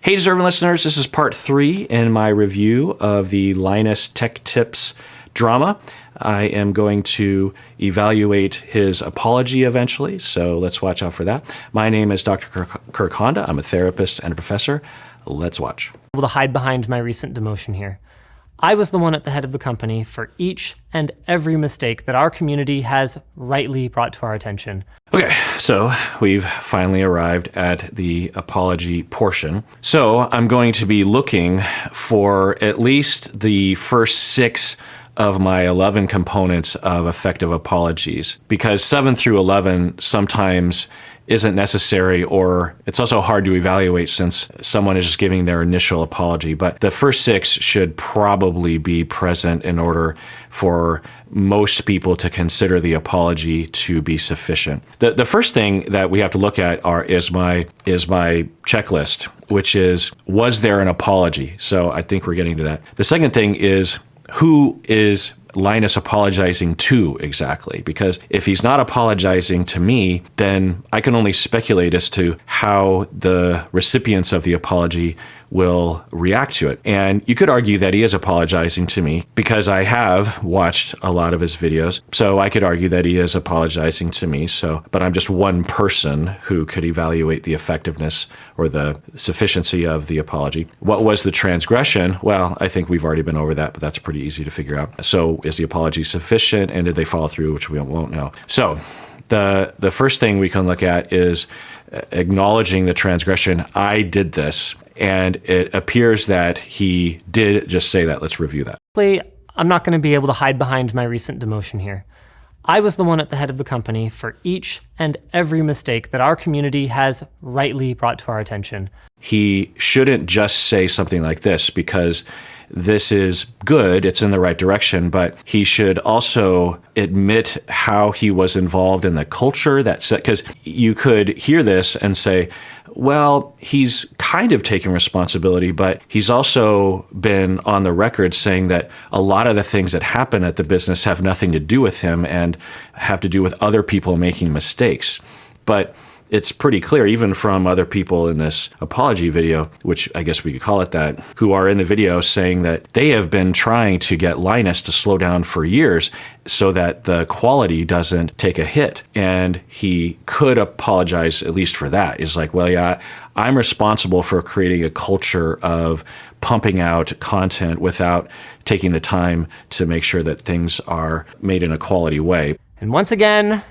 Hey, deserving listeners, this is part 3 in my review of the Linus Tech Tips drama. I am going to evaluate his apology eventually, so let's watch out for that. My name is Dr. Kirk Honda. I'm a therapist and a professor. Let's watch. Able to hide behind my recent demotion here. I was the one at the head of the company for each and every mistake that our community has rightly brought to our attention. Okay, so we've finally arrived at the apology portion. So I'm going to be looking for at least the first 6 of my 11 components of effective apologies, because 7 through 11 sometimes isn't necessary, or it's also hard to evaluate since someone is just giving their initial apology. But the first 6 should probably be present in order for most people to consider the apology to be sufficient. The first thing that we have to look at is my checklist, which is, was there an apology? So I think we're getting to that. The second thing is, who is Linus apologizing to exactly? Because if he's not apologizing to me, then I can only speculate as to how the recipients of the apology will react to it. And you could argue that he is apologizing to me because I have watched a lot of his videos. So I could argue that he is apologizing to me. But I'm just one person who could evaluate the effectiveness or the sufficiency of the apology. What was the transgression? Well, I think we've already been over that, but that's pretty easy to figure out. So is the apology sufficient, and did they follow through, which we won't know. So the first thing we can look at is acknowledging the transgression. I did this. And it appears that he did just say that. Let's review that. I'm not going to be able to hide behind my recent demotion here. I was the one at the head of the company for each and every mistake that our community has rightly brought to our attention. He shouldn't just say something like this, because this is good, it's in the right direction, but he should also admit how he was involved in the culture because you could hear this and say, well, he's kind of taking responsibility, but he's also been on the record saying that a lot of the things that happen at the business have nothing to do with him and have to do with other people making mistakes. But it's pretty clear, even from other people in this apology video, which I guess we could call it that, who are in the video saying that they have been trying to get Linus to slow down for years so that the quality doesn't take a hit. And he could apologize at least for that. He's like, well, yeah, I'm responsible for creating a culture of pumping out content without taking the time to make sure that things are made in a quality way. And once again,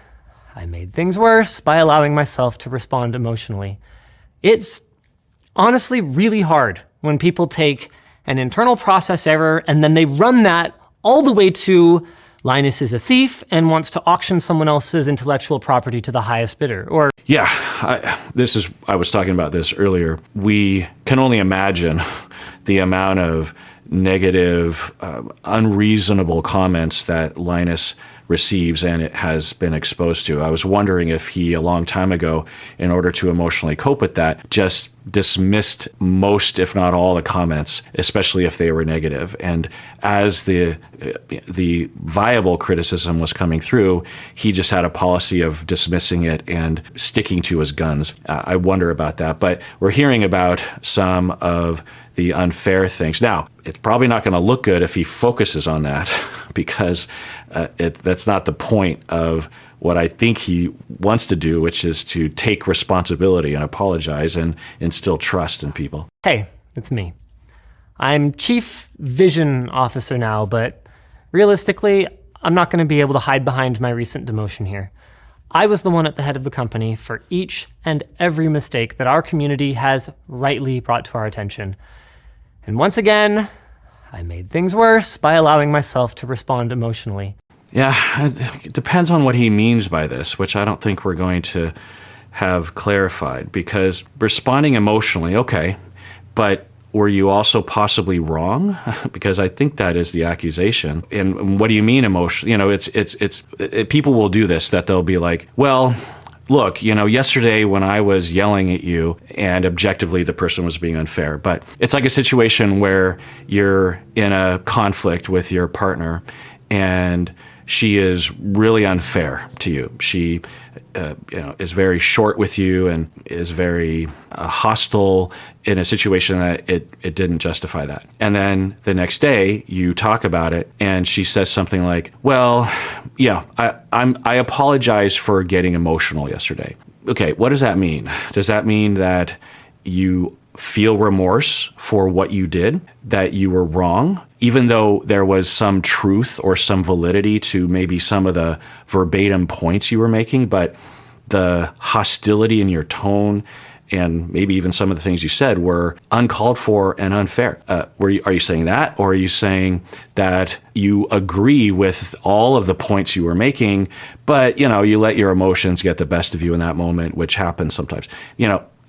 I made things worse by allowing myself to respond emotionally. It's honestly really hard when people take an internal process error and then they run that all the way to Linus is a thief and wants to auction someone else's intellectual property to the highest bidder. Or yeah, I was talking about this earlier. We can only imagine the amount of negative, unreasonable comments that Linus receives and it has been exposed to. I was wondering if he, a long time ago, in order to emotionally cope with that, just dismissed most, if not all, the comments, especially if they were negative. And as the viable criticism was coming through, he just had a policy of dismissing it and sticking to his guns. I wonder about that. But we're hearing about some of the unfair things. Now, it's probably not going to look good if he focuses on that, because that's not the point of what I think he wants to do, which is to take responsibility and apologize and instill trust in people. Hey, it's me. I'm Chief Vision Officer now, but realistically, I'm not going to be able to hide behind my recent demotion here. I was the one at the head of the company for each and every mistake that our community has rightly brought to our attention. And once again, I made things worse by allowing myself to respond emotionally. Yeah, it depends on what he means by this, which I don't think we're going to have clarified, because responding emotionally, okay, but were you also possibly wrong? Because I think that is the accusation. And what do you mean emotionally? You know, people will do this, that they'll be like, well, look, you know, yesterday when I was yelling at you and objectively the person was being unfair, but it's like a situation where you're in a conflict with your partner and she is really unfair to you. She is very short with you and is very hostile in a situation that it didn't justify that. And then the next day you talk about it and she says something like, well, yeah, I apologize for getting emotional yesterday. Okay, what does that mean? Does that mean that you feel remorse for what you did, that you were wrong, even though there was some truth or some validity to maybe some of the verbatim points you were making, but the hostility in your tone and maybe even some of the things you said were uncalled for and unfair? Are you saying that, or are you saying that you agree with all of the points you were making, but you let your emotions get the best of you in that moment, which happens sometimes?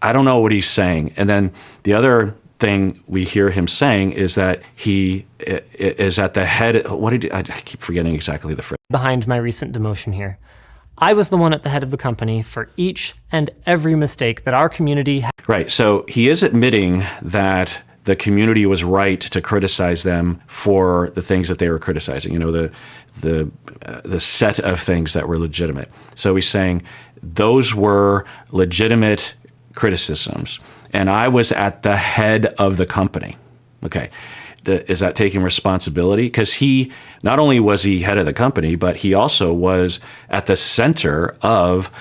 I don't know what he's saying. And then the other thing we hear him saying is that he is at the head. I keep forgetting exactly the phrase. Behind my recent demotion here, I was the one at the head of the company for each and every mistake that our community had. Right. So he is admitting that the community was right to criticize them for the things that they were criticizing, the set of things that were legitimate. So he's saying those were legitimate criticisms, and I was at the head of the company. Okay. Is that taking responsibility? Because he, not only was he head of the company, but he also was at the center of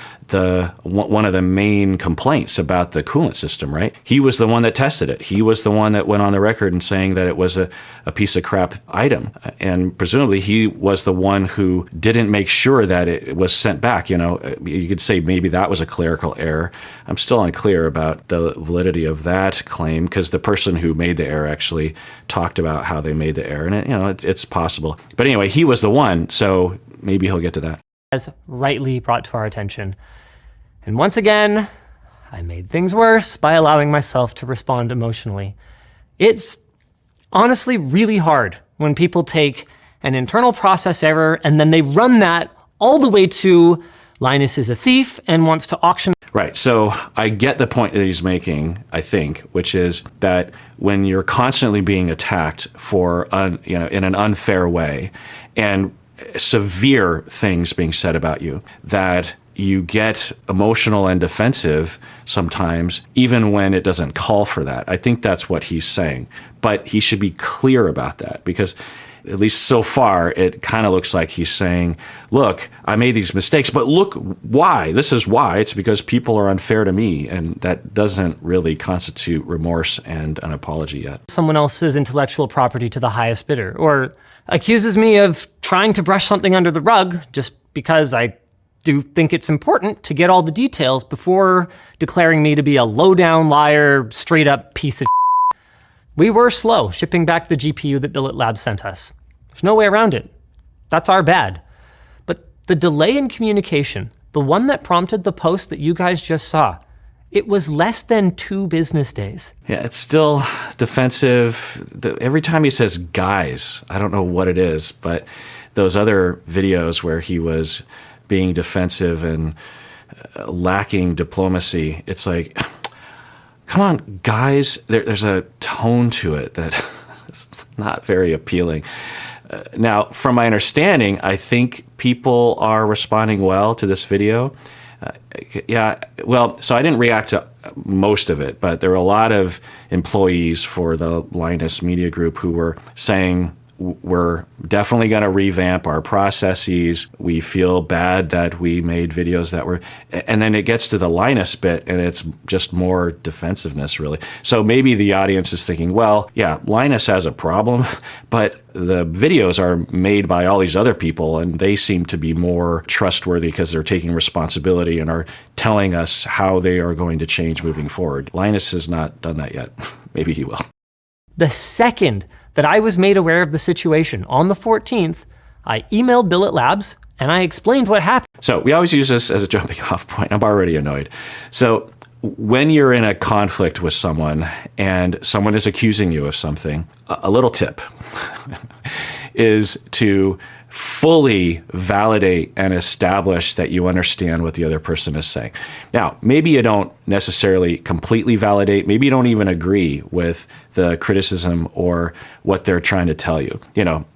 one of the main complaints about the coolant system, right? He was the one that tested it. He was the one that went on the record and saying that it was a piece of crap item. And presumably he was the one who didn't make sure that it was sent back. You could say maybe that was a clerical error. I'm still unclear about the validity of that claim, because the person who made the error actually talked about how they made the error, and it's possible. But anyway, he was the one, so maybe he'll get to that. As rightly brought to our attention. And once again, I made things worse by allowing myself to respond emotionally. It's honestly really hard when people take an internal process error and then they run that all the way to Linus is a thief and wants to auction. Right. So I get the point that he's making, I think, which is that when you're constantly being attacked for, in an unfair way, and severe things being said about you, that you get emotional and defensive sometimes, even when it doesn't call for that. I think that's what he's saying. But he should be clear about that, because at least so far, it kind of looks like he's saying, look, I made these mistakes, but look why. This is why. It's because people are unfair to me. And that doesn't really constitute remorse and an apology yet. Someone else's intellectual property to the highest bidder, or accuses me of trying to brush something under the rug just because I do think it's important to get all the details before declaring me to be a low-down liar, straight-up piece of shit. We were slow shipping back the GPU that Billet Labs sent us. There's no way around it. That's our bad. But the delay in communication, the one that prompted the post that you guys just saw, it was less than 2 business days. Yeah, it's still defensive. Every time he says guys, I don't know what it is, but those other videos where he was being defensive and lacking diplomacy, it's like, come on, guys. There's a tone to it that is not very appealing. Now, from my understanding, I think people are responding well to this video. So I didn't react to most of it, but there were a lot of employees for the Linus Media Group who were saying, we're definitely going to revamp our processes. We feel bad that we made videos that were, and then it gets to the Linus bit and it's just more defensiveness, really. So maybe the audience is thinking, well, yeah, Linus has a problem, but the videos are made by all these other people and they seem to be more trustworthy because they're taking responsibility and are telling us how they are going to change moving forward. Linus has not done that yet. Maybe he will. The second that I was made aware of the situation, on the 14th, I emailed Billet Labs and I explained what happened. So we always use this as a jumping off point. I'm already annoyed. So when you're in a conflict with someone and someone is accusing you of something, a little tip is to fully validate and establish that you understand what the other person is saying. Now, maybe you don't necessarily completely validate, maybe you don't even agree with the criticism or what they're trying to tell you.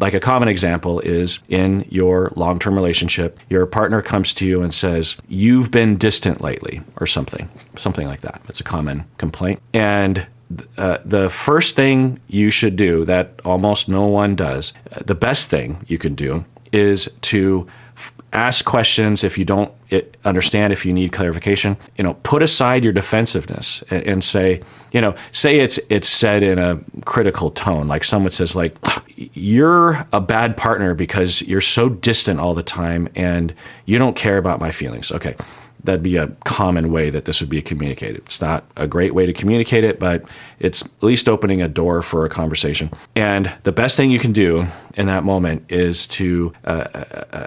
Like a common example is in your long-term relationship, your partner comes to you and says, "You've been distant lately," or something like that. It's a common complaint. And the first thing you should do that almost no one does, the best thing you can do is to ask questions if you don't understand, if you need clarification. Put aside your defensiveness and say, say it's said in a critical tone, like someone says, like, "You're a bad partner because you're so distant all the time and you don't care about my feelings." Okay. That'd be a common way that this would be communicated. It's not a great way to communicate it, but it's at least opening a door for a conversation. And the best thing you can do in that moment is to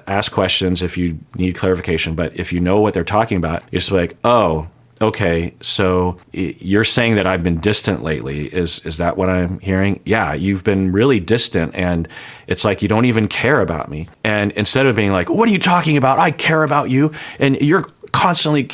ask questions if you need clarification. But if you know what they're talking about, you're just like, "Oh, okay, so you're saying that I've been distant lately. Is that what I'm hearing? Yeah, you've been really distant, and it's like you don't even care about me." And instead of being like, "What are you talking about? I care about you, and you're constantly,"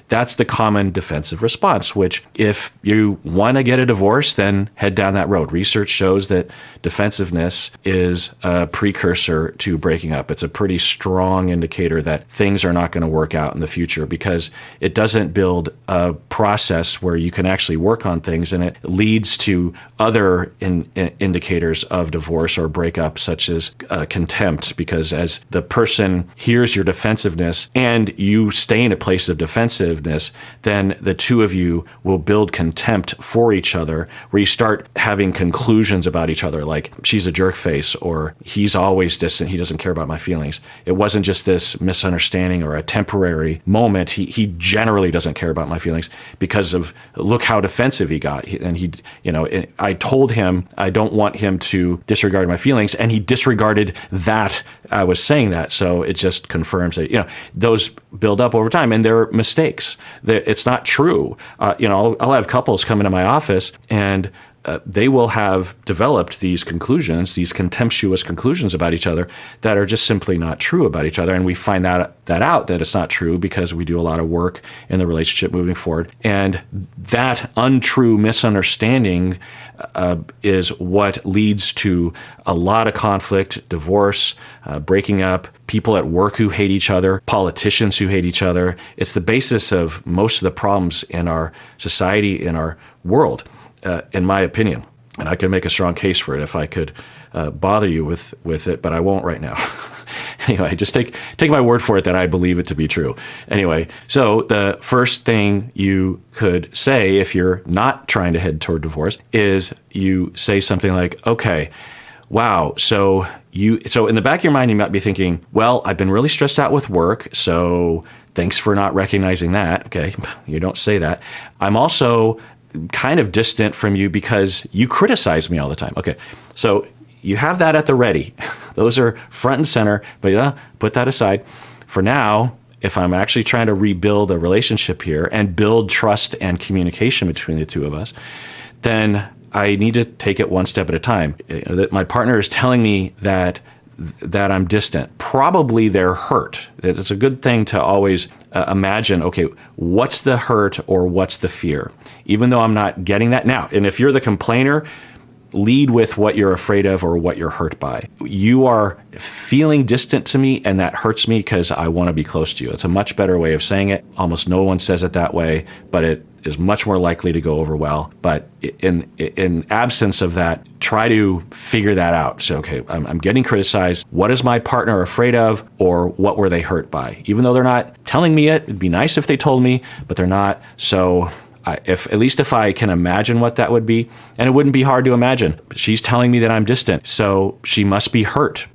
that's the common defensive response, which if you want to get a divorce, then head down that road. Research shows that defensiveness is a precursor to breaking up. It's a pretty strong indicator that things are not going to work out in the future because it doesn't build a process where you can actually work on things, and it leads to other indicators of divorce or breakup, such as contempt, because as the person hears your defensiveness and you stay in a place of defensiveness, then the two of you will build contempt for each other, where you start having conclusions about each other, like, "She's a jerk face," or "He's always distant, he doesn't care about my feelings. It wasn't just this misunderstanding or a temporary moment. He generally doesn't care about my feelings because of, look how defensive he got." And I told him I don't want him to disregard my feelings, and he disregarded that I was saying that. So it just confirms that, those build up over time, and they're mistakes. It's not true. I'll have couples come into my office, and they will have developed these conclusions, these contemptuous conclusions about each other that are just simply not true about each other. And we find that it's not true because we do a lot of work in the relationship moving forward. And that untrue misunderstanding is what leads to a lot of conflict, divorce, breaking up, people at work who hate each other, politicians who hate each other. It's the basis of most of the problems in our society, in our world. In my opinion, and I could make a strong case for it if I could bother you with it, but I won't right now. Anyway, just take my word for it that I believe it to be true. Anyway, so the first thing you could say if you're not trying to head toward divorce is you say something like, "Okay, wow, so in the back of your mind, you might be thinking, well, I've been really stressed out with work, so thanks for not recognizing that." Okay, you don't say that. "I'm also kind of distant from you because you criticize me all the time." Okay, so you have that at the ready. Those are front and center, but put that aside. For now, if I'm actually trying to rebuild a relationship here and build trust and communication between the two of us, then I need to take it one step at a time. That my partner is telling me that I'm distant. Probably they're hurt. It's a good thing to always imagine, okay, what's the hurt or what's the fear? Even though I'm not getting that now. And if you're the complainer, lead with what you're afraid of or what you're hurt by. You are feeling distant to me, and that hurts me because I want to be close to you. It's a much better way of saying it. Almost no one says it that way, but it is much more likely to go over well. But in absence of that, try to figure that out. So, okay, I'm getting criticized. What is my partner afraid of, or what were they hurt by? Even though they're not telling me it, it'd be nice if they told me, but they're not. So if I can imagine what that would be, and it wouldn't be hard to imagine. She's telling me that I'm distant, so she must be hurt.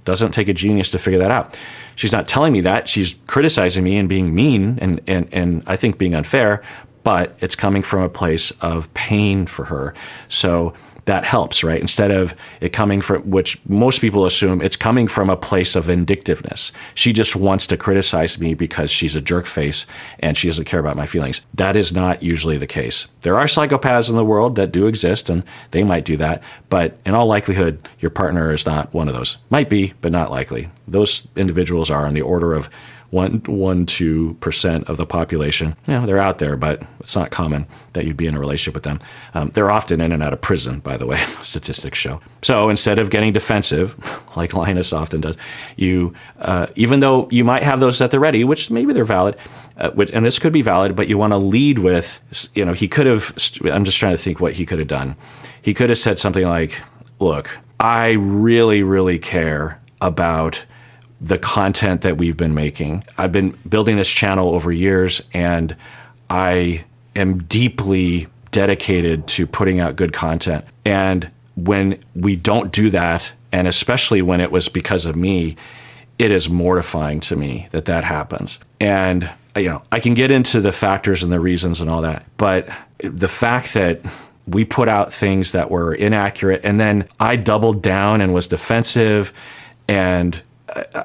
Doesn't take a genius to figure that out. She's not telling me that. She's criticizing me and being mean and I think being unfair, but it's coming from a place of pain for her. So that helps, right? Instead of it coming from, which most people assume it's coming from a place of vindictiveness. She just wants to criticize me because she's a jerk face and she doesn't care about my feelings. That is not usually the case. There are psychopaths in the world that do exist, and they might do that. But in all likelihood, your partner is not one of those. Might be, but not likely. Those individuals are on the order of 2% of the population. They're out there, but it's not common that you'd be in a relationship with them. They're often in and out of prison, by the way, statistics show. So instead of getting defensive, like Linus often does, you, even though you might have those at the ready, which maybe they're valid, and this could be valid, but you want to lead with, he could have, I'm just trying to think what he could have done. He could have said something like, look, I really, really care about the content that we've been making. I've been building this channel over years, and I am deeply dedicated to putting out good content. And when we don't do that, and especially when it was because of me, it is mortifying to me that that happens. And, I can get into the factors and the reasons and all that, but the fact that we put out things that were inaccurate, and then I doubled down and was defensive, and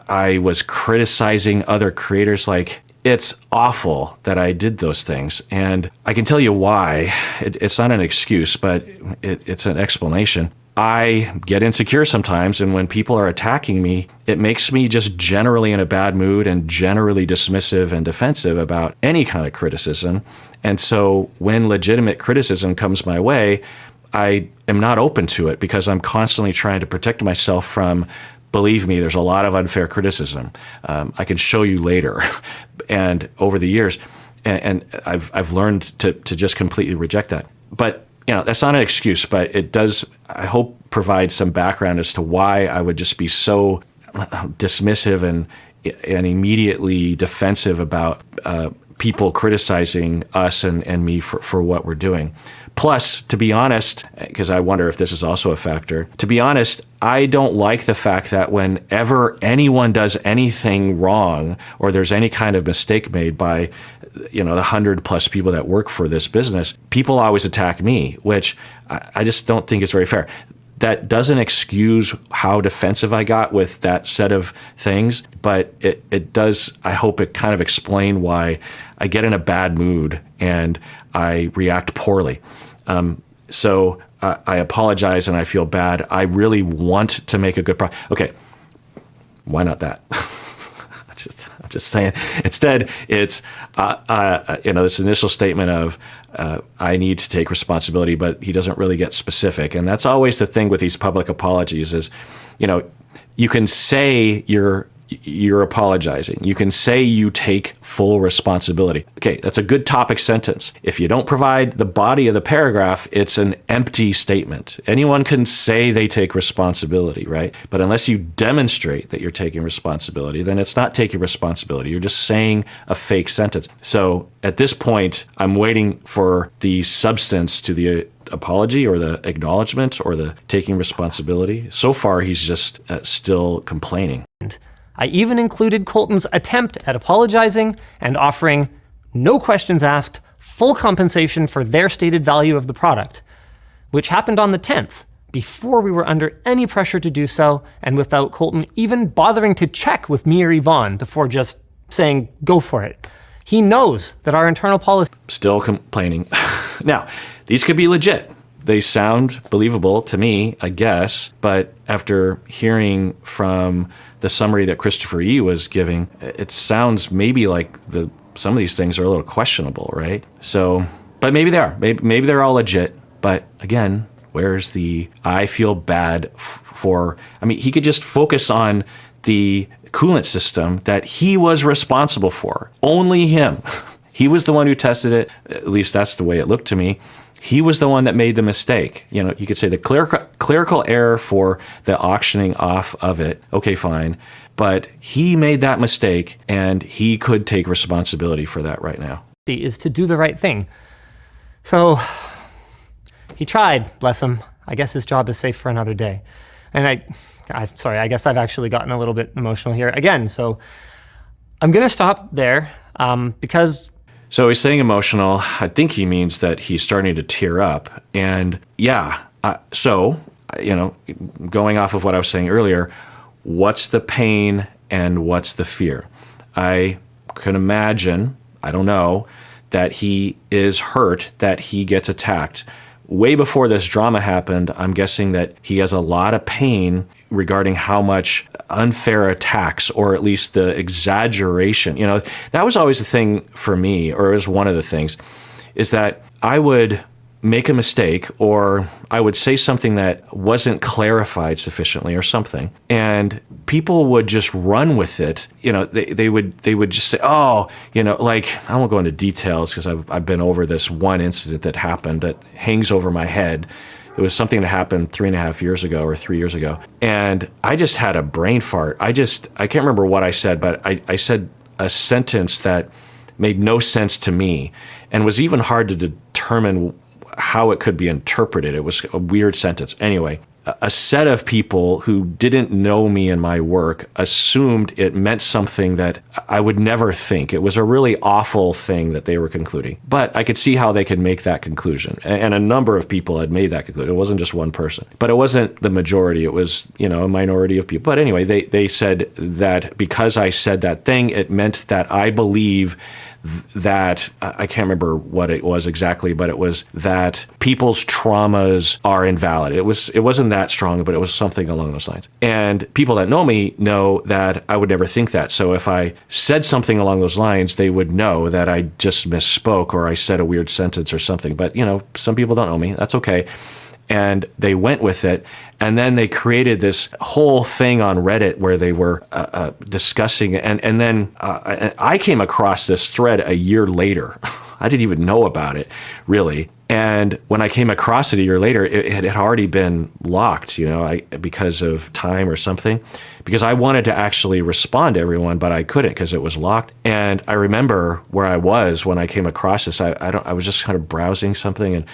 I was criticizing other creators. Like, it's awful that I did those things. And I can tell you why. It's not an excuse, but it's an explanation. I get insecure sometimes, and when people are attacking me, it makes me just generally in a bad mood and generally dismissive and defensive about any kind of criticism. And so when legitimate criticism comes my way, I am not open to it because I'm constantly trying to protect myself from, believe me, there's a lot of unfair criticism. I can show you later. And over the years, and I've learned to just completely reject that. But that's not an excuse, but it does, I hope, provide some background as to why I would just be so dismissive and immediately defensive about people criticizing us and me for what we're doing. Plus, to be honest, because I wonder if this is also a factor, to be honest, I don't like the fact that whenever anyone does anything wrong or there's any kind of mistake made by, the 100+ people that work for this business, people always attack me, which I just don't think is very fair. That doesn't excuse how defensive I got with that set of things, but it does, I hope it kind of explain why I get in a bad mood and I react poorly. So I apologize and I feel bad. I really want to make a good product. Okay, why not that? I'm just saying. Instead, it's this initial statement of I need to take responsibility, but he doesn't really get specific. And that's always the thing with these public apologies is, you can say you're apologizing. You can say you take full responsibility. Okay, that's a good topic sentence. If you don't provide the body of the paragraph, it's an empty statement. Anyone can say they take responsibility, right? But unless you demonstrate that you're taking responsibility, then it's not taking responsibility. You're just saying a fake sentence. So at this point, I'm waiting for the substance to the apology or the acknowledgement or the taking responsibility. So far, he's just still complaining. I even included Colton's attempt at apologizing and offering, no questions asked, full compensation for their stated value of the product, which happened on the 10th, before we were under any pressure to do so, and without Colton even bothering to check with me or Yvonne before just saying, go for it. He knows that our internal policy... Still complaining. Now, these could be legit. They sound believable to me, I guess, but after hearing from the summary that Christopher E. was giving, it sounds maybe like some of these things are a little questionable, right? So, but maybe they are. Maybe they're all legit. But again, where's the I feel bad for? I mean, he could just focus on the coolant system that he was responsible for. Only him. He was the one who tested it. At least that's the way it looked to me. He was the one that made the mistake. You could say the clerical error for the auctioning off of it. Okay, fine. But he made that mistake, and he could take responsibility for that right now. Is to do the right thing. So he tried, bless him. I guess his job is safe for another day. And I'm sorry, I guess I've actually gotten a little bit emotional here again. So I'm going to stop there because... So he's saying emotional. I think he means that he's starting to tear up. And yeah, So, going off of what I was saying earlier, what's the pain and what's the fear? I can imagine, I don't know, that he is hurt, that he gets attacked. Way before this drama happened, I'm guessing that he has a lot of pain regarding how much unfair attacks, or at least the exaggeration. That was always the thing for me, or it was one of the things, is that I would make a mistake, or I would say something that wasn't clarified sufficiently or something, and people would just run with it. They would just say, oh, like, I won't go into details because I've been over this one incident that happened that hangs over my head. It was something that happened 3.5 years ago or 3 years ago. And I just had a brain fart. I can't remember what I said, but I said a sentence that made no sense to me and was even hard to determine how it could be interpreted. It was a weird sentence. Anyway, a set of people who didn't know me and my work assumed it meant something that I would never think. It was a really awful thing that they were concluding. But I could see how they could make that conclusion. And a number of people had made that conclusion. It wasn't just one person. But it wasn't the majority. It was, a minority of people. But anyway, they said that because I said that thing, it meant that I believe that, I can't remember what it was exactly, but it was that people's traumas are invalid. It wasn't that strong, but it was something along those lines. And people that know me know that I would never think that. So if I said something along those lines, they would know that I just misspoke or I said a weird sentence or something. But, some people don't know me. That's okay. And they went with it. And then they created this whole thing on Reddit where they were discussing it. And then I came across this thread a year later. I didn't even know about it, really. And when I came across it a year later, it had already been locked, because of time or something. Because I wanted to actually respond to everyone, but I couldn't because it was locked. And I remember where I was when I came across this. I was just kind of browsing something,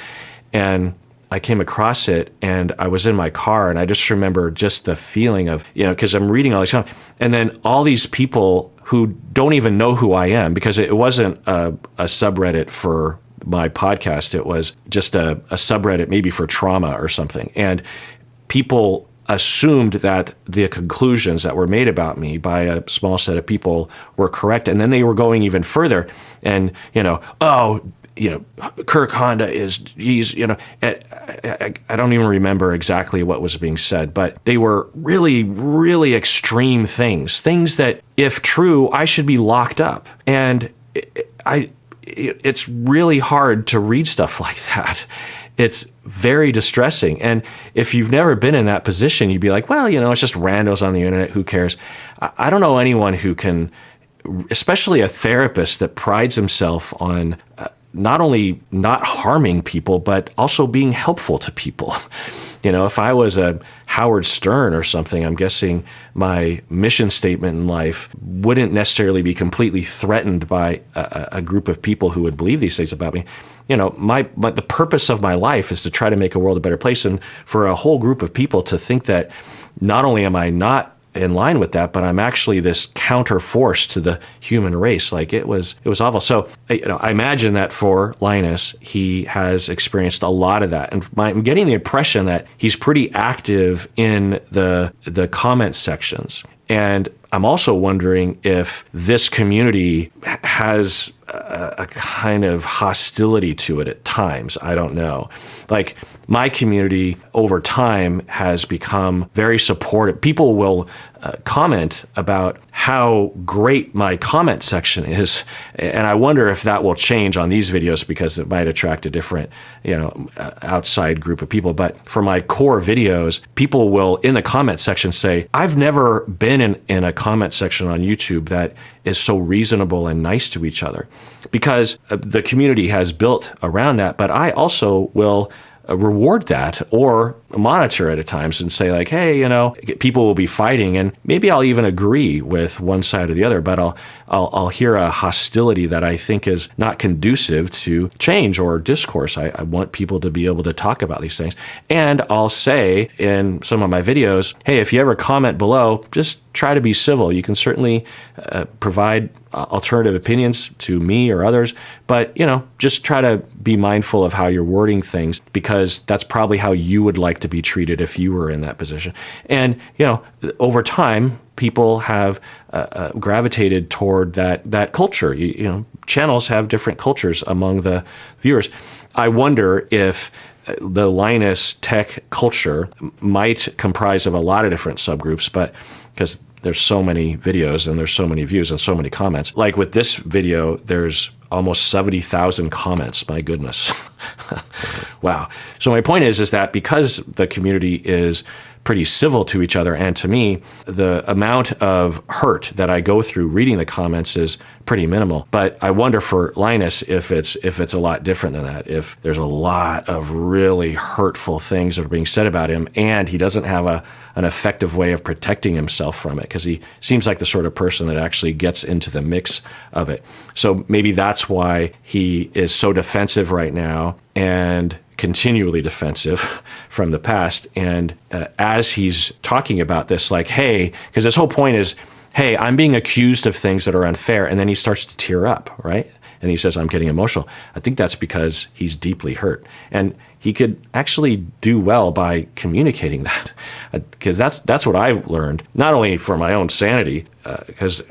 and I came across it, and I was in my car, and I just remember just the feeling of, because I'm reading all these comments, and then all these people who don't even know who I am, because it wasn't a subreddit for my podcast. It was just a subreddit maybe for trauma or something. And people assumed that the conclusions that were made about me by a small set of people were correct. And then they were going even further and, Kirk Honda he's I don't even remember exactly what was being said, but they were really, really extreme things that, if true, I should be locked up. And it's really hard to read stuff like that. It's very distressing. And if you've never been in that position, you'd be like, well, it's just randos on the internet. Who cares? I don't know anyone who can, especially a therapist that prides himself on not only not harming people, but also being helpful to people. If I was a Howard Stern or something, I'm guessing my mission statement in life wouldn't necessarily be completely threatened by a group of people who would believe these things about me. The purpose of my life is to try to make a world a better place, and for a whole group of people to think that not only am I not in line with that, but I'm actually this counter force to the human race. Like, it was awful. So, I imagine that for Linus, he has experienced a lot of that. And I'm getting the impression that he's pretty active in the comment sections. And I'm also wondering if this community has a kind of hostility to it at times. I don't know. Like, my community over time has become very supportive. People will comment about how great my comment section is. And I wonder if that will change on these videos, because it might attract a different, outside group of people. But for my core videos, people will, in the comment section, say, I've never been in a comment section on YouTube that is so reasonable and nice to each other, because the community has built around that. But I also will reward that or monitor it at times and say, like, hey, people will be fighting, and maybe I'll even agree with one side or the other, but I'll hear a hostility that I think is not conducive to change or discourse. I want people to be able to talk about these things. And I'll say in some of my videos, hey, if you ever comment below, just try to be civil. You can certainly provide alternative opinions to me or others, but just try to be mindful of how you're wording things, because that's probably how you would like to be treated if you were in that position. And over time, people have gravitated toward that culture. Channels have different cultures among the viewers. I wonder if the Linus Tech culture might comprise of a lot of different subgroups, but because there's so many videos and there's so many views and so many comments. Like with this video, there's almost 70,000 comments. My goodness. Wow. So my point is that because the community is pretty civil to each other and to me, the amount of hurt that I go through reading the comments is pretty minimal. But I wonder for Linus if it's a lot different than that, if there's a lot of really hurtful things that are being said about him and he doesn't have an effective way of protecting himself from it, because he seems like the sort of person that actually gets into the mix of it. So maybe that's why he is so defensive right now and continually defensive from the past. And as he's talking about this, like, hey, because his whole point is, hey, I'm being accused of things that are unfair. And then he starts to tear up, right? And he says, I'm getting emotional. I think that's because he's deeply hurt. And he could actually do well by communicating that, because that's what I've learned, not only for my own sanity, because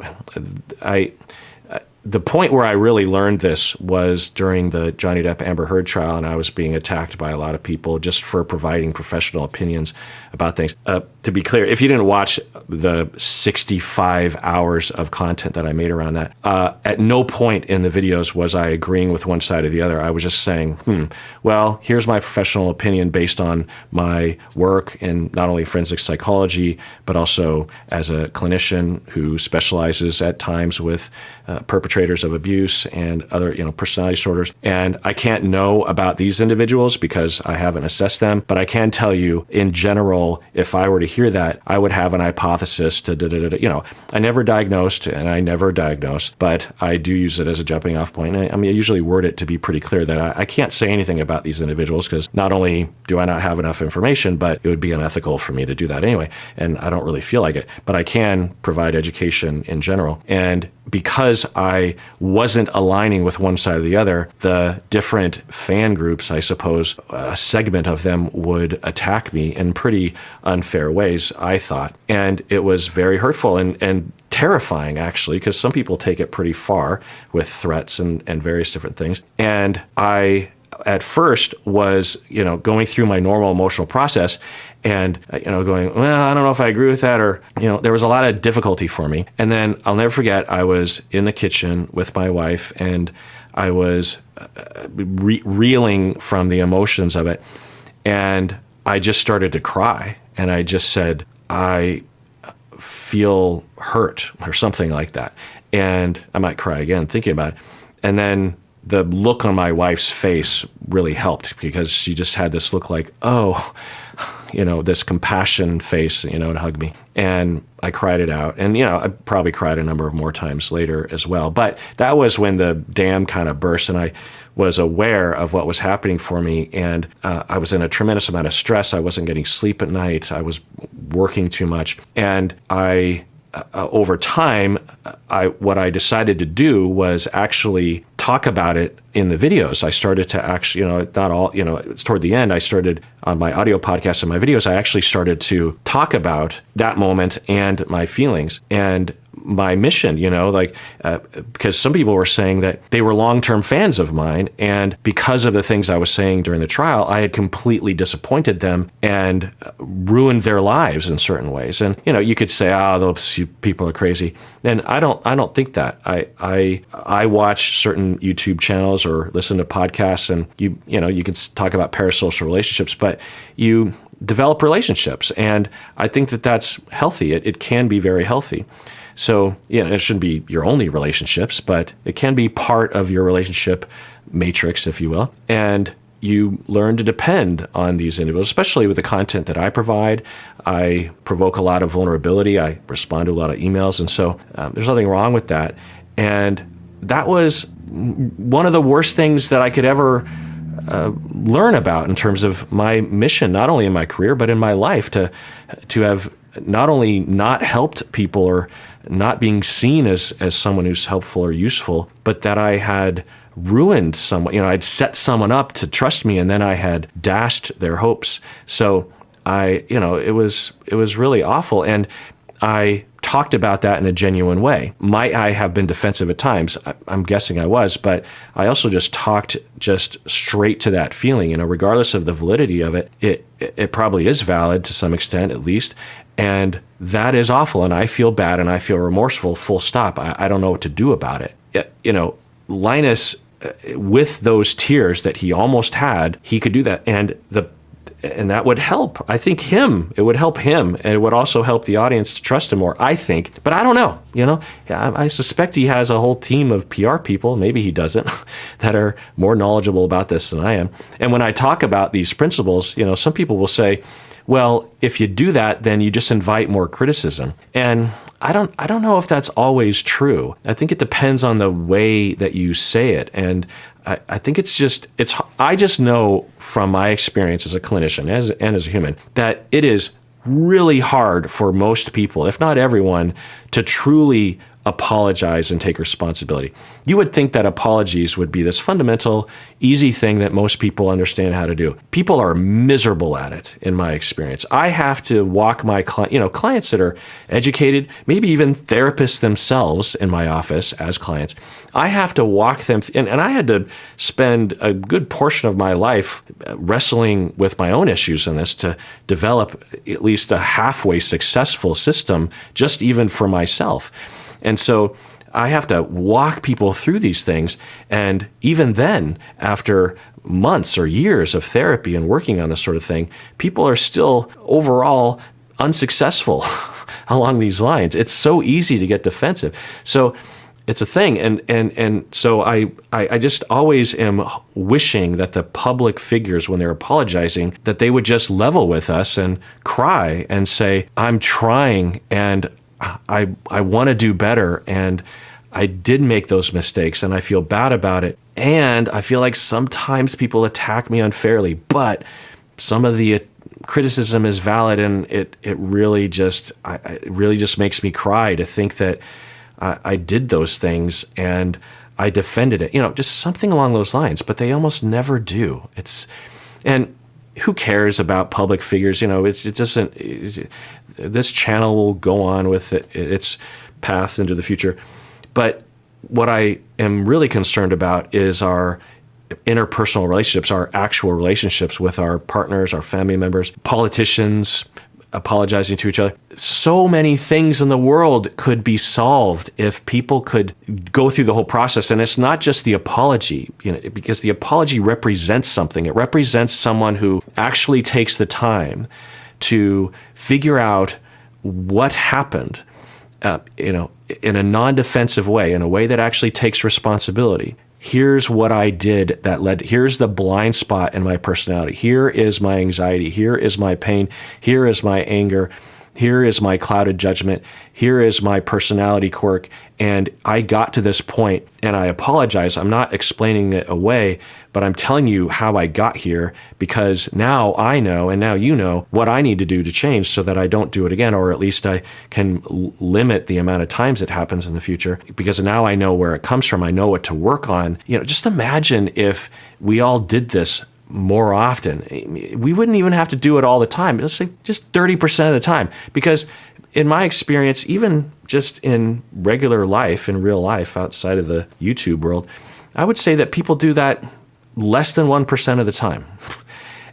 the point where I really learned this was during the Johnny Depp Amber Heard trial, and I was being attacked by a lot of people just for providing professional opinions about things. To be clear, if you didn't watch the 65 hours of content that I made around that, at no point in the videos was I agreeing with one side or the other. I was just saying, well, here's my professional opinion based on my work in not only forensic psychology, but also as a clinician who specializes at times with perpetrators of abuse and other, personality disorders. And I can't know about these individuals because I haven't assessed them, but I can tell you in general, if I were to hear that, I would have an hypothesis to, I never diagnosed and I never diagnose, but I do use it as a jumping off point. I usually word it to be pretty clear that I can't say anything about these individuals because not only do I not have enough information, but it would be unethical for me to do that anyway. And I don't really feel like it, but I can provide education in general. And because I wasn't aligning with one side or the other, the different fan groups, I suppose, a segment of them would attack me in pretty unfair ways, I thought. And it was very hurtful and terrifying, actually, because some people take it pretty far with threats and various different things. And I, at first, was, going through my normal emotional process and, going, well, I don't know if I agree with that, or, there was a lot of difficulty for me. And then I'll never forget, I was in the kitchen with my wife and I was reeling from the emotions of it. And I just started to cry. And I just said, I feel hurt or something like that. And I might cry again thinking about it. And then the look on my wife's face really helped because she just had this look like, oh, this compassion face, to hug me. And I cried it out. And, I probably cried a number of more times later as well. But that was when the dam kind of burst and I was aware of what was happening for me. And I was in a tremendous amount of stress. I wasn't getting sleep at night. I was working too much. And over time, what I decided to do was actually talk about it in the videos. I started to actually, not all, it's toward the end, I started on my audio podcast and my videos, I actually started to talk about that moment and my feelings and my mission, because some people were saying that they were long-term fans of mine. And because of the things I was saying during the trial, I had completely disappointed them and ruined their lives in certain ways. And, you could say, those people are crazy. And I don't think that. I watch certain YouTube channels or listen to podcasts and you can talk about parasocial relationships, but you develop relationships. And I think that that's healthy. It can be very healthy. So, it shouldn't be your only relationships, but it can be part of your relationship matrix, if you will. And you learn to depend on these individuals, especially with the content that I provide. I provoke a lot of vulnerability. I respond to a lot of emails. And so there's nothing wrong with that. And that was one of the worst things that I could ever learn about in terms of my mission, not only in my career, but in my life, to have not only not helped people or not being seen as someone who's helpful or useful, but that I had ruined someone. I'd set someone up to trust me, and then I had dashed their hopes. So it was really awful. And I talked about that in a genuine way. Might I have been defensive at times? I'm guessing I was, but I also just talked just straight to that feeling. Regardless of the validity of it, it probably is valid to some extent, at least. And that is awful. And I feel bad and I feel remorseful, full stop. I don't know what to do about it. Linus, with those tears that he almost had, he could do that. And that would help. I think it would help him, and it would also help the audience to trust him more, I think. But I don't know, I suspect he has a whole team of PR people, maybe he doesn't, that are more knowledgeable about this than I am. And when I talk about these principles, some people will say, well, if you do that, then you just invite more criticism. And I don't know if that's always true. I think it depends on the way that you say it. And I think I just know from my experience as a clinician and as a human that it is really hard for most people, if not everyone, to truly apologize and take responsibility. You would think that apologies would be this fundamental, easy thing that most people understand how to do. People are miserable at it, in my experience. I have to walk my clients that are educated, maybe even therapists themselves in my office as clients. I have to walk them, and I had to spend a good portion of my life wrestling with my own issues in this to develop at least a halfway successful system, just even for myself. And so I have to walk people through these things. And even then, after months or years of therapy and working on this sort of thing, people are still overall unsuccessful along these lines. It's so easy to get defensive. So it's a thing. And so I just always am wishing that the public figures, when they're apologizing, that they would just level with us and cry and say, I'm trying and I want to do better, and I did make those mistakes, and I feel bad about it. And I feel like sometimes people attack me unfairly, but some of the criticism is valid, and it really just makes me cry to think that I did those things and I defended it. Just something along those lines. But they almost never do. And who cares about public figures? It doesn't. This channel will go on with its path into the future. But what I am really concerned about is our interpersonal relationships, our actual relationships with our partners, our family members, politicians, apologizing to each other. So many things in the world could be solved if people could go through the whole process. And it's not just the apology, because the apology represents something. It represents someone who actually takes the time to figure out what happened, in a non-defensive way, in a way that actually takes responsibility. Here's what I did here's the blind spot in my personality. Here is my anxiety. Here is my pain. Here is my anger. Here is my clouded judgment. Here is my personality quirk. And I got to this point, and I apologize. I'm not explaining it away, but I'm telling you how I got here, because now I know, and now you know, what I need to do to change so that I don't do it again, or at least I can limit the amount of times it happens in the future, because now I know where it comes from. I know what to work on. Just imagine if we all did this more often. We wouldn't even have to do it all the time. Let's say just 30% of the time, because in my experience, even just in regular life, in real life, outside of the YouTube world, I would say that people do that less than 1% of the time.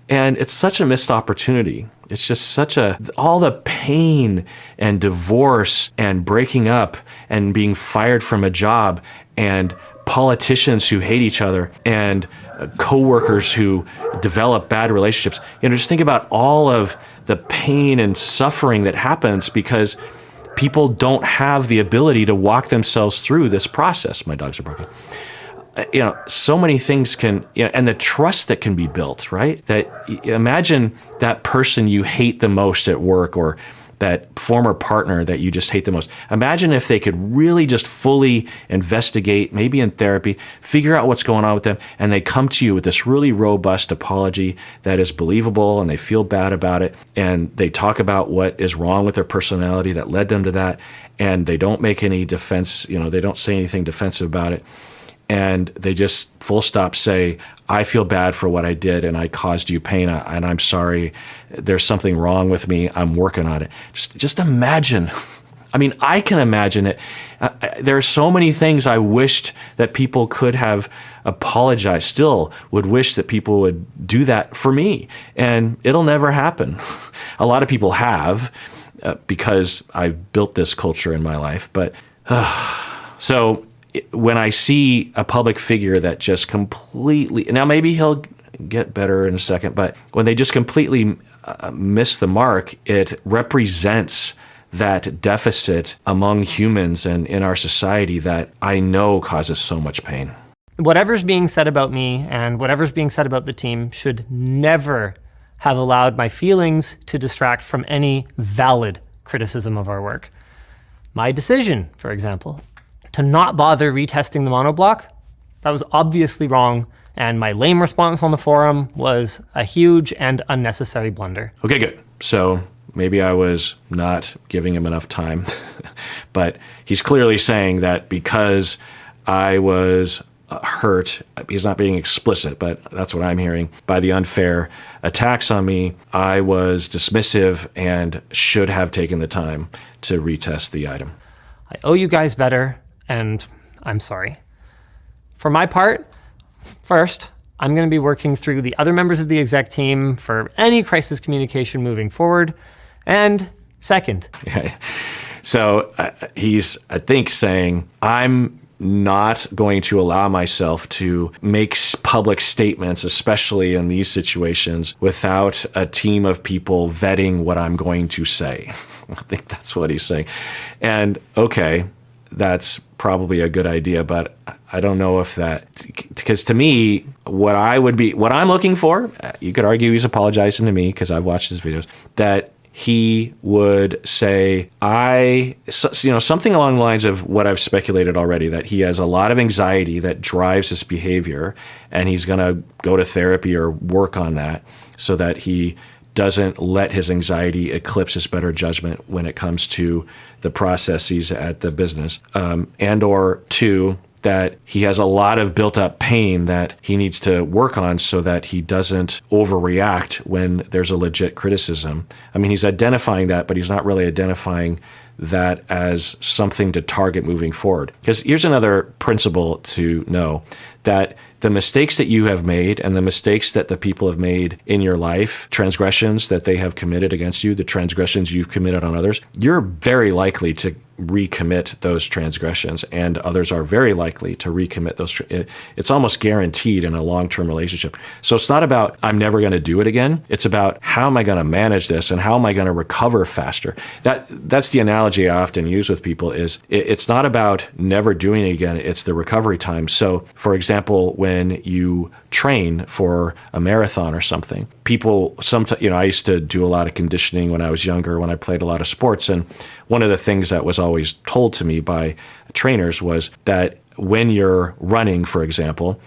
And it's such a missed opportunity. It's just all the pain and divorce and breaking up and being fired from a job and politicians who hate each other and coworkers who develop bad relationships. Just think about all of the pain and suffering that happens because people don't have the ability to walk themselves through this process. My dogs are barking. So many things can, and the trust that can be built, right? That imagine that person you hate the most at work, or that former partner that you just hate the most. Imagine if they could really just fully investigate, maybe in therapy, figure out what's going on with them, and they come to you with this really robust apology that is believable, and they feel bad about it, and they talk about what is wrong with their personality that led them to that, and they don't make any defense, they don't say anything defensive about it. And they just full stop say, I feel bad for what I did and I caused you pain and I'm sorry. There's something wrong with me. I'm working on it. Just imagine. I mean, I can imagine it. There are so many things I wished that people could have apologized, still would wish that people would do that for me. And it'll never happen. A lot of people have because I've built this culture in my life. But so when I see a public figure that just completely, now maybe he'll get better in a second, but when they just completely miss the mark, it represents that deficit among humans and in our society that I know causes so much pain. Whatever's being said about me and whatever's being said about the team should never have allowed my feelings to distract from any valid criticism of our work. My decision, for example, to not bother retesting the monoblock, that was obviously wrong, and my lame response on the forum was a huge and unnecessary blunder. Okay, good. So maybe I was not giving him enough time, but he's clearly saying that because I was hurt, he's not being explicit, but that's what I'm hearing, by the unfair attacks on me, I was dismissive and should have taken the time to retest the item. I owe you guys better, and I'm sorry. For my part, first, I'm going to be working through the other members of the exec team for any crisis communication moving forward. And second. So he's, I think, saying, I'm not going to allow myself to make public statements, especially in these situations, without a team of people vetting what I'm going to say. I think that's what he's saying. And okay, that's probably a good idea, but I don't know if that, because to me, what I'm looking for, you could argue he's apologizing to me because I've watched his videos, that he would say, something along the lines of what I've speculated already, that he has a lot of anxiety that drives his behavior, and he's going to go to therapy or work on that so that he doesn't let his anxiety eclipse his better judgment when it comes to the processes at the business. And or two, that he has a lot of built up pain that he needs to work on so that he doesn't overreact when there's a legit criticism. I mean, he's identifying that, but he's not really identifying that as something to target moving forward. Because here's another principle to know, that the mistakes that you have made and the mistakes that the people have made in your life, transgressions that they have committed against you, the transgressions you've committed on others, you're very likely to recommit those transgressions, and others are very likely to recommit those. It's almost guaranteed in a long-term relationship. So it's not about, I'm never going to do it again. It's about, how am I going to manage this and how am I going to recover faster? That's the analogy I often use with people is, it's not about never doing it again. It's the recovery time. So for example, when you train for a marathon or something, people sometimes, I used to do a lot of conditioning when I was younger, when I played a lot of sports. And one of the things that was always told to me by trainers was that when you're running, for example,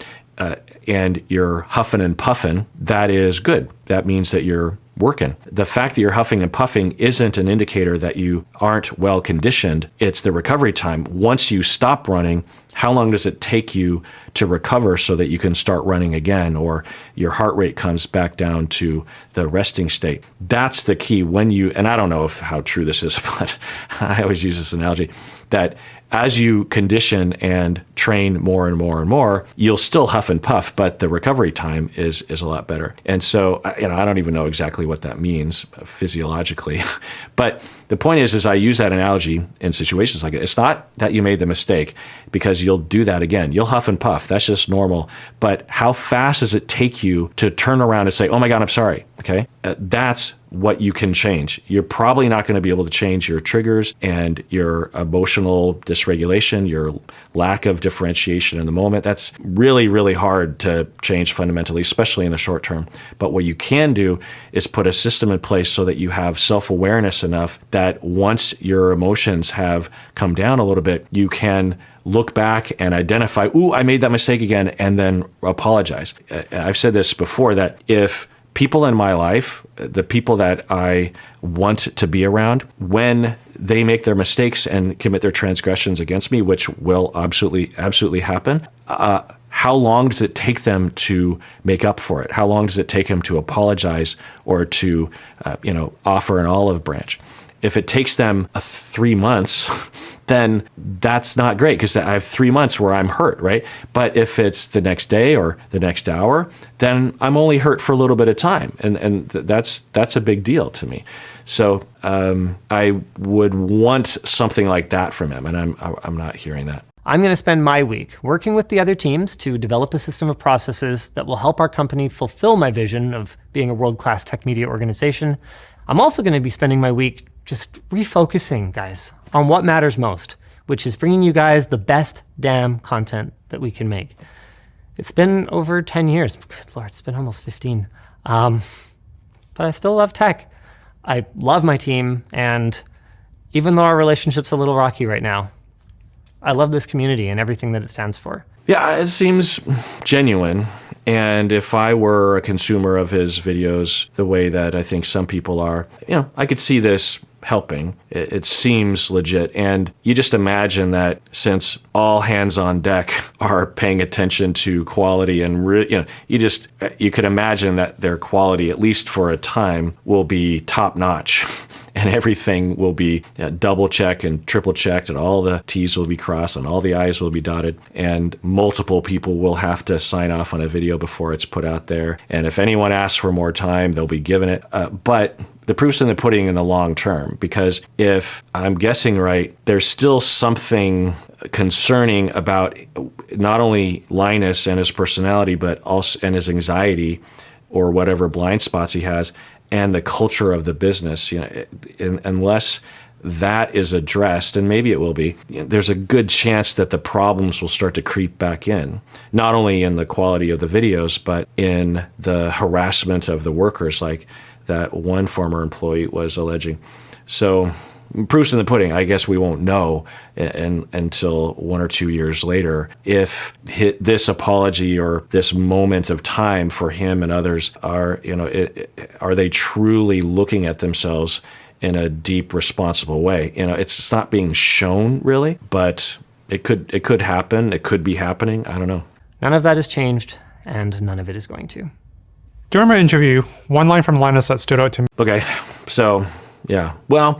and you're huffing and puffing, that is good. That means that you're working. The fact that you're huffing and puffing isn't an indicator that you aren't well conditioned. It's the recovery time. Once you stop running, how long does it take you to recover so that you can start running again, or your heart rate comes back down to the resting state? That's the key. And I don't know how true this is, but I always use this analogy, that as you condition and train more and more and more, you'll still huff and puff, but the recovery time is a lot better. And so, I don't even know exactly what that means physiologically, but the point is I use that analogy in situations like that. It's not that you made the mistake, because you'll do that again. You'll huff and puff. That's just normal. But how fast does it take you to turn around and say, oh my God, I'm sorry. Okay. That's what you can change. You're probably not going to be able to change your triggers and your emotional dysregulation, your lack of differentiation in the moment. That's really, really hard to change fundamentally, especially in the short term. But what you can do is put a system in place so that you have self-awareness enough that once your emotions have come down a little bit, you can look back and identify, ooh, I made that mistake again, and then apologize. I've said this before, that if people in my life, the people that I want to be around, when they make their mistakes and commit their transgressions against me, which will absolutely happen, how long does it take them to make up for it? How long does it take them to apologize or to, offer an olive branch? If it takes them 3 months, then that's not great, because I have 3 months where I'm hurt, right? But if it's the next day or the next hour, then I'm only hurt for a little bit of time, and that's a big deal to me. So I would want something like that from him, and I'm not hearing that. I'm going to spend my week working with the other teams to develop a system of processes that will help our company fulfill my vision of being a world-class tech media organization. I'm also going to be spending my week just refocusing, guys, on what matters most, which is bringing you guys the best damn content that we can make. It's been over 10 years. Good Lord, it's been almost 15. But I still love tech. I love my team, and even though our relationship's a little rocky right now, I love this community and everything that it stands for. Yeah, it seems genuine. And if I were a consumer of his videos the way that I think some people are, I could see this helping. It seems legit. And you just imagine that since all hands on deck are paying attention to quality, and you could imagine that their quality, at least for a time, will be top notch. And everything will be double checked and triple checked, and all the T's will be crossed and all the I's will be dotted, and multiple people will have to sign off on a video before it's put out there. And if anyone asks for more time, they'll be given it. But the proof's in the pudding in the long term, because if I'm guessing right, there's still something concerning about not only Linus and his personality, but also and his anxiety or whatever blind spots he has, and the culture of the business. Unless that is addressed, and maybe it will be, there's a good chance that the problems will start to creep back in, not only in the quality of the videos, but in the harassment of the workers, like that one former employee was alleging. So proof's in the pudding. I guess we won't know until 1 or 2 years later if this apology or this moment of time for him and others are they truly looking at themselves in a deep, responsible way. It's not being shown really, but it could happen. It could be happening. I don't know. None of that has changed, and none of it is going to. During my interview, one line from Linus that stood out to me. Okay, so yeah, well.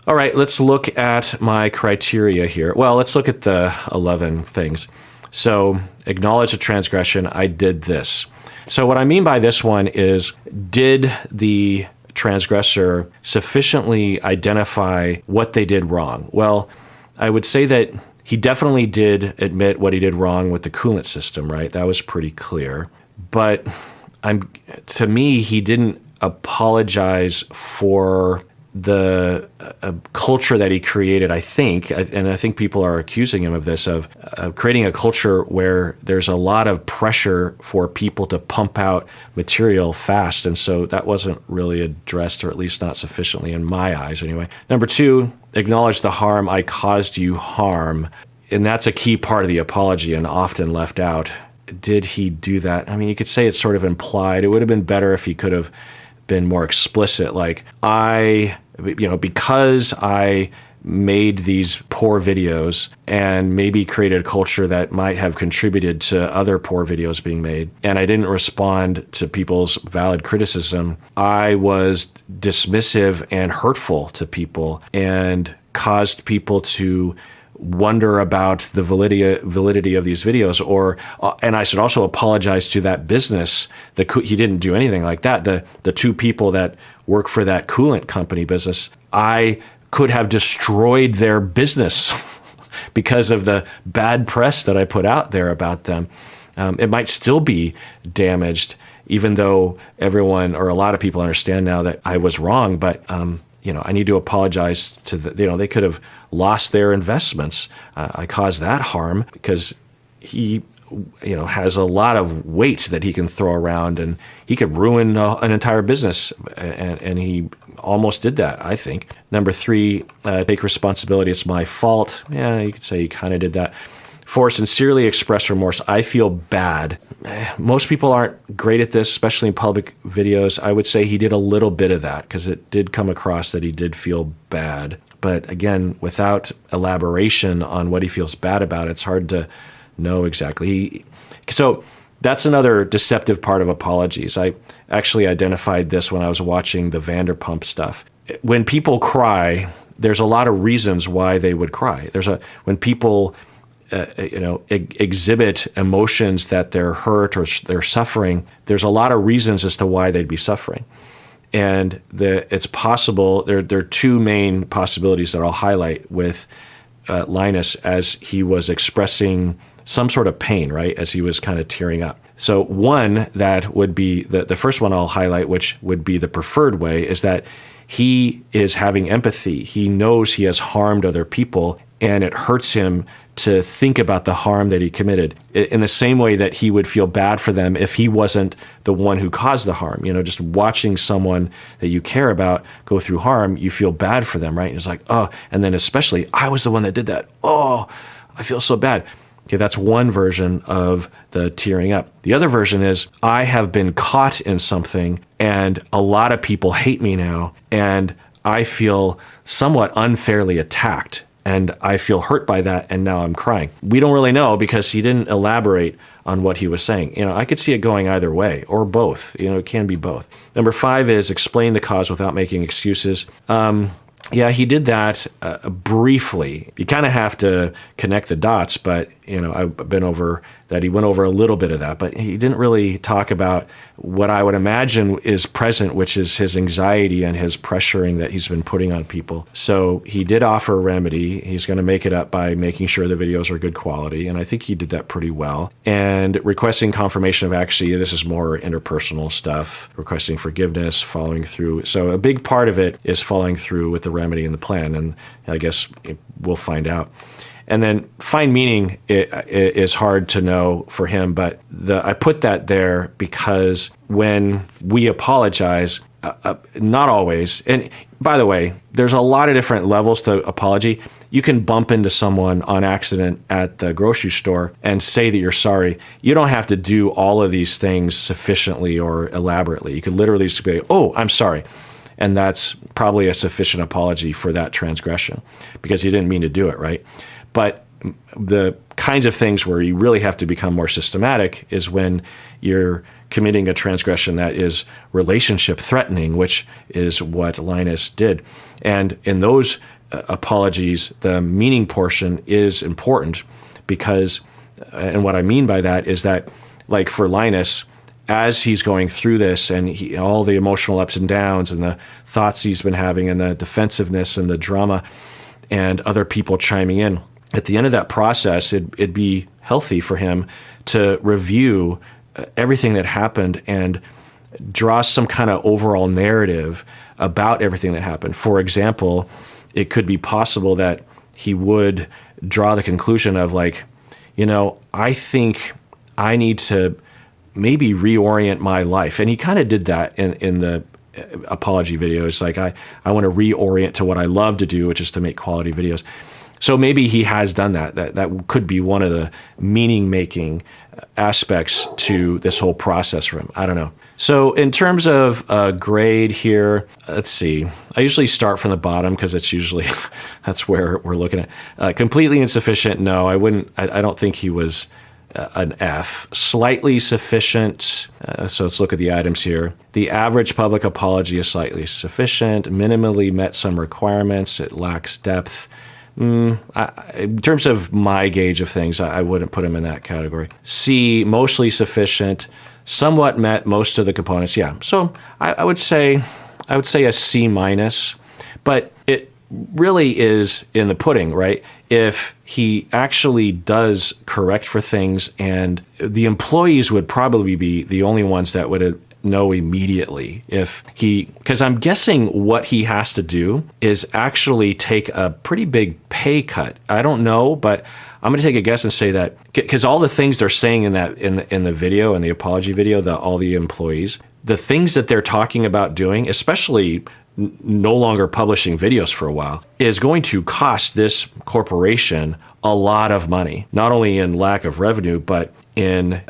All right, let's look at my criteria here. Well, let's look at the 11 things. So, acknowledge the transgression. I did this. So what I mean by this one is, did the transgressor sufficiently identify what they did wrong? Well, I would say that he definitely did admit what he did wrong with the coolant system, right? That was pretty clear. But to me, he didn't apologize for the culture that he created, I think, and I think people are accusing him of this, of creating a culture where there's a lot of pressure for people to pump out material fast. And so that wasn't really addressed, or at least not sufficiently in my eyes anyway. Number 2, acknowledge the harm. I caused you harm. And that's a key part of the apology and often left out. Did he do that? I mean, you could say it's sort of implied. It would have been better if he could have been more explicit, like, because I made these poor videos and maybe created a culture that might have contributed to other poor videos being made, and I didn't respond to people's valid criticism, I was dismissive and hurtful to people and caused people to wonder about the validity of these videos, and I should also apologize to that business. He didn't do anything like that. The 2 people that work for that coolant company business, I could have destroyed their business because of the bad press that I put out there about them. It might still be damaged even though everyone or a lot of people understand now that I was wrong, but I need to apologize to they could have lost their investments. I caused that harm because he, has a lot of weight that he can throw around, and he could ruin an entire business, and he almost did that, I think. Number 3, take responsibility. It's my fault. Yeah, you could say he kind of did that. 4, sincerely express remorse. I feel bad. Most people aren't great at this, especially in public videos. I would say he did a little bit of that because it did come across that he did feel bad. But again, without elaboration on what he feels bad about, it's hard to know exactly. So that's another deceptive part of apologies. I actually identified this when I was watching the Vanderpump stuff. When people cry, there's a lot of reasons why they would cry. When people exhibit emotions that they're hurt or they're suffering, there's a lot of reasons as to why they'd be suffering. And it's possible, there are 2 main possibilities that I'll highlight with Linus as he was expressing some sort of pain, right, as he was kind of tearing up. So one that would be, the first one I'll highlight, which would be the preferred way, is that he is having empathy. He knows he has harmed other people, and it hurts him to think about the harm that he committed in the same way that he would feel bad for them if he wasn't the one who caused the harm. Just watching someone that you care about go through harm, you feel bad for them, right? And it's like, oh, and then especially, I was the one that did that. Oh, I feel so bad. Okay, that's one version of the tearing up. The other version is, I have been caught in something and a lot of people hate me now, and I feel somewhat unfairly attacked. And I feel hurt by that, and now I'm crying. We don't really know because he didn't elaborate on what he was saying. I could see it going either way, or both. It can be both. Number 5 is explain the cause without making excuses. Yeah, he did that briefly. You kind of have to connect the dots, but I've been over that. He went over a little bit of that, but he didn't really talk about what I would imagine is present, which is his anxiety and his pressuring that he's been putting on people. So he did offer a remedy. He's going to make it up by making sure the videos are good quality, and I think he did that pretty well. And requesting confirmation of actually this is more interpersonal stuff, requesting forgiveness, following through. So a big part of it is following through with the remedy and the plan, and I guess we'll find out. And then find meaning is hard to know for him, but I put that there because when we apologize, not always, and by the way, there's a lot of different levels to apology. You can bump into someone on accident at the grocery store and say that you're sorry. You don't have to do all of these things sufficiently or elaborately. You could literally just be, oh, I'm sorry. And that's probably a sufficient apology for that transgression because you didn't mean to do it, right? But the kinds of things where you really have to become more systematic is when you're committing a transgression that is relationship threatening, which is what Linus did. And in those apologies, the meaning portion is important because, and what I mean by that is that, like for Linus, as he's going through this and all the emotional ups and downs and the thoughts he's been having and the defensiveness and the drama and other people chiming in, at the end of that process, it'd be healthy for him to review everything that happened and draw some kind of overall narrative about everything that happened. For example, it could be possible that he would draw the conclusion of like, I think I need to maybe reorient my life. And he kind of did that in the apology videos. Like, I want to reorient to what I love to do, which is to make quality videos. So maybe he has done that. That could be one of the meaning-making aspects to this whole process for him. I don't know. So in terms of grade here, let's see. I usually start from the bottom because it's usually, that's where we're looking at. Completely insufficient, no, I wouldn't. I don't think he was an F. Slightly sufficient, so let's look at the items here. The average public apology is slightly sufficient. Minimally met some requirements. It lacks depth. In terms of my gauge of things, I wouldn't put him in that category. C, mostly sufficient, somewhat met most of the components. Yeah, so I would say a C minus, but really is in the pudding, right? If he actually does correct for things, and the employees would probably be the only ones that would know immediately if because I'm guessing what he has to do is actually take a pretty big pay cut. I don't know, but I'm going to take a guess and say that because all the things they're saying in the video, in the apology video, all the employees, the things that they're talking about doing, especially no longer publishing videos for a while, is going to cost this corporation a lot of money, not only in lack of revenue, but in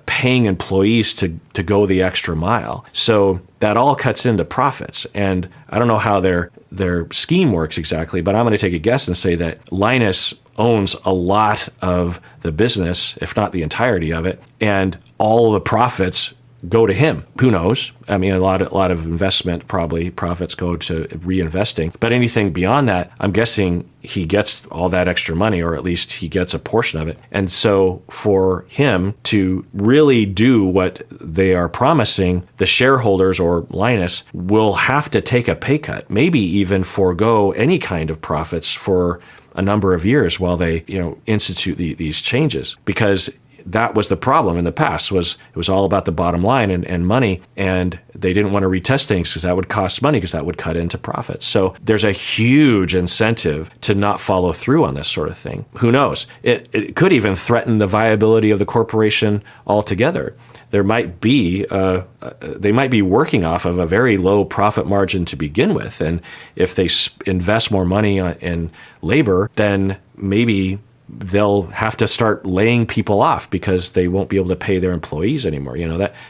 paying employees to go the extra mile. So that all cuts into profits. And I don't know how their scheme works exactly, but I'm going to take a guess and say that Linus owns a lot of the business, if not the entirety of it, and all the profits go to him. Who knows? I mean, a lot of investment, probably profits go to reinvesting. But anything beyond that, I'm guessing he gets all that extra money, or at least he gets a portion of it. And so for him to really do what they are promising, the shareholders or Linus will have to take a pay cut, maybe even forego any kind of profits for a number of years while they, institute these changes, because that was the problem in the past. It was all about the bottom line and money, and they didn't want to retest things because that would cost money, because that would cut into profits. So there's a huge incentive to not follow through on this sort of thing. Who knows? It could even threaten the viability of the corporation altogether. There might be they might be working off of a very low profit margin to begin with, and if they invest more money in labor, then maybe they'll have to start laying people off because they won't be able to pay their employees anymore.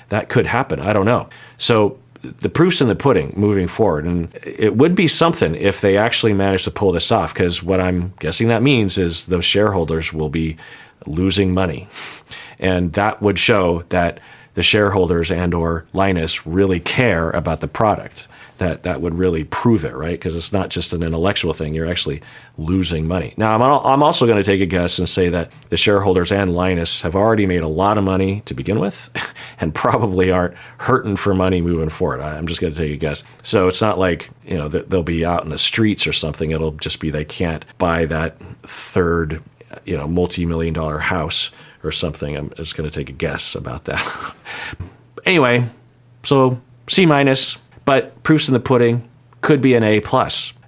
That could happen. I don't know. So the proof's in the pudding moving forward. And it would be something if they actually manage to pull this off, because what I'm guessing that means is those shareholders will be losing money. And that would show that the shareholders and or Linus really care about the product. That would really prove it, right? Because it's not just an intellectual thing. You're actually losing money. Now, I'm also going to take a guess and say that the shareholders and Linus have already made a lot of money to begin with and probably aren't hurting for money moving forward. I'm just going to take a guess. So it's not like, they'll be out in the streets or something. It'll just be they can't buy that third, multi-million-dollar house or something. I'm just going to take a guess about that. Anyway, so C-, but proof's in the pudding, could be an A+.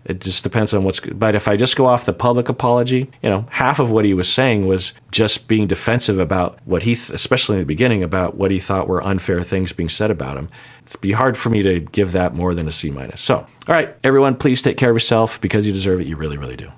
It just depends on what's good. But if I just go off the public apology, half of what he was saying was just being defensive about what especially in the beginning, about what he thought were unfair things being said about him. It'd be hard for me to give that more than a C-. So, all right, everyone, please take care of yourself because you deserve it. You really, really do.